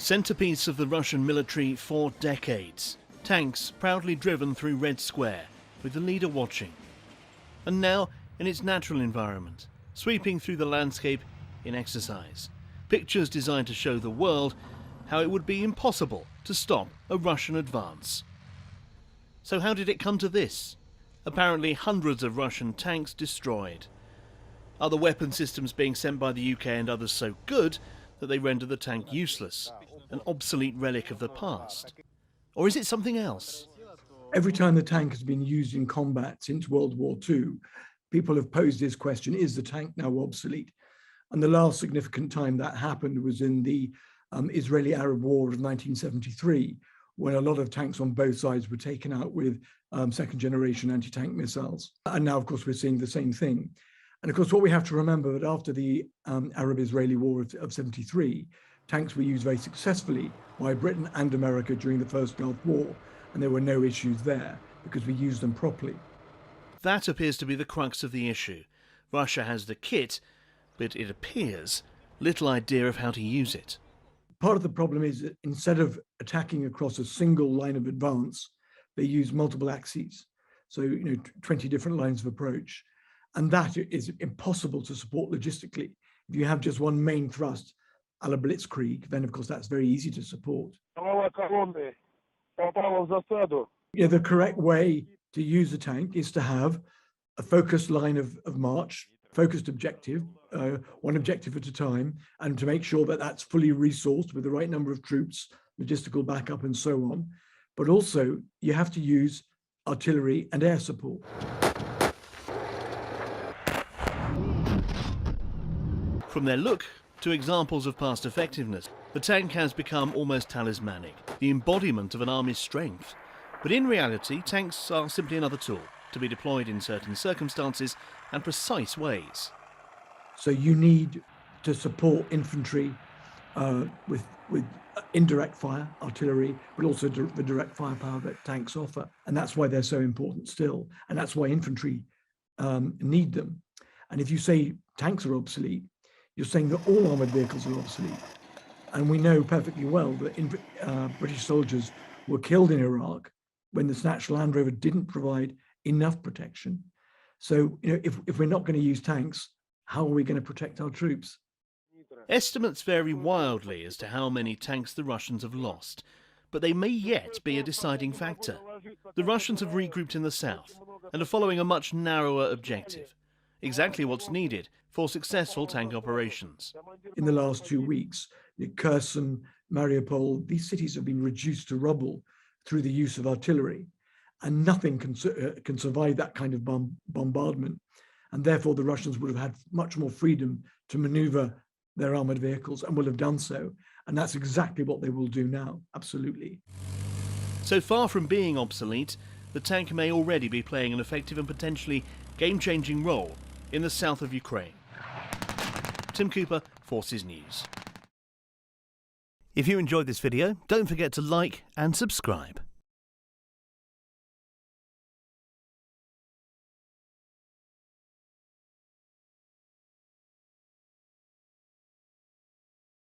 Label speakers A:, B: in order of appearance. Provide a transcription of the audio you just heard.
A: Centerpiece of the Russian military for decades. Tanks proudly driven through Red Square, with the leader watching. And now, in its natural environment, sweeping through the landscape in exercise. Pictures designed to show the world how it would be impossible to stop a Russian advance. So how did it come to this? Apparently hundreds of Russian tanks destroyed. Are the weapon systems being sent by the UK and others so good that they render the tank useless, an obsolete relic of the past? Or is it something else?
B: Every time the tank has been used in combat since World War II, people have posed this question, is the tank now obsolete? And the last significant time that happened was in the Israeli-Arab War of 1973, when a lot of tanks on both sides were taken out with second-generation anti-tank missiles. And now, of course, we're seeing the same thing. And of course, what we have to remember that after the Arab-Israeli War of 73, tanks were used very successfully by Britain and America during the First Gulf War, and there were no issues there because we used them properly.
A: That appears to be the crux of the issue. Russia has the kit, but it appears little idea of how to use it.
B: Part of the problem is that instead of attacking across a single line of advance, they use multiple axes. So, 20 different lines of approach. And that is impossible to support logistically. If you have just one main thrust, a la blitzkrieg, then of course that's very easy to support. The correct way to use a tank is to have a focused line of march, focused objective, one objective at a time, and to make sure that that's fully resourced with the right number of troops, logistical backup and so on. But also you have to use artillery and air support.
A: From their look to examples of past effectiveness, the tank has become almost talismanic, the embodiment of an army's strength. But in reality, tanks are simply another tool to be deployed in certain circumstances and precise ways.
B: So you need to support infantry with indirect fire, artillery, but also the direct firepower that tanks offer. And that's why they're so important still. And that's why infantry need them. And if you say tanks are obsolete, you're saying that all armoured vehicles are obsolete. And we know perfectly well that British soldiers were killed in Iraq when the Snatch Land Rover didn't provide enough protection. So, if we're not going to use tanks, how are we going to protect our troops?
A: Estimates vary wildly as to how many tanks the Russians have lost, but they may yet be a deciding factor. The Russians have regrouped in the south and are following a much narrower objective. Exactly what's needed for successful tank operations.
B: In the last 2 weeks, Kherson, Mariupol, these cities have been reduced to rubble through the use of artillery, and nothing can survive that kind of bombardment. And therefore, the Russians would have had much more freedom to maneuver their armoured vehicles and will have done so. And that's exactly what they will do now, absolutely.
A: So far from being obsolete, the tank may already be playing an effective and potentially game-changing role in the south of Ukraine. Tim Cooper, Forces News. If you enjoyed this video, don't forget to like and subscribe.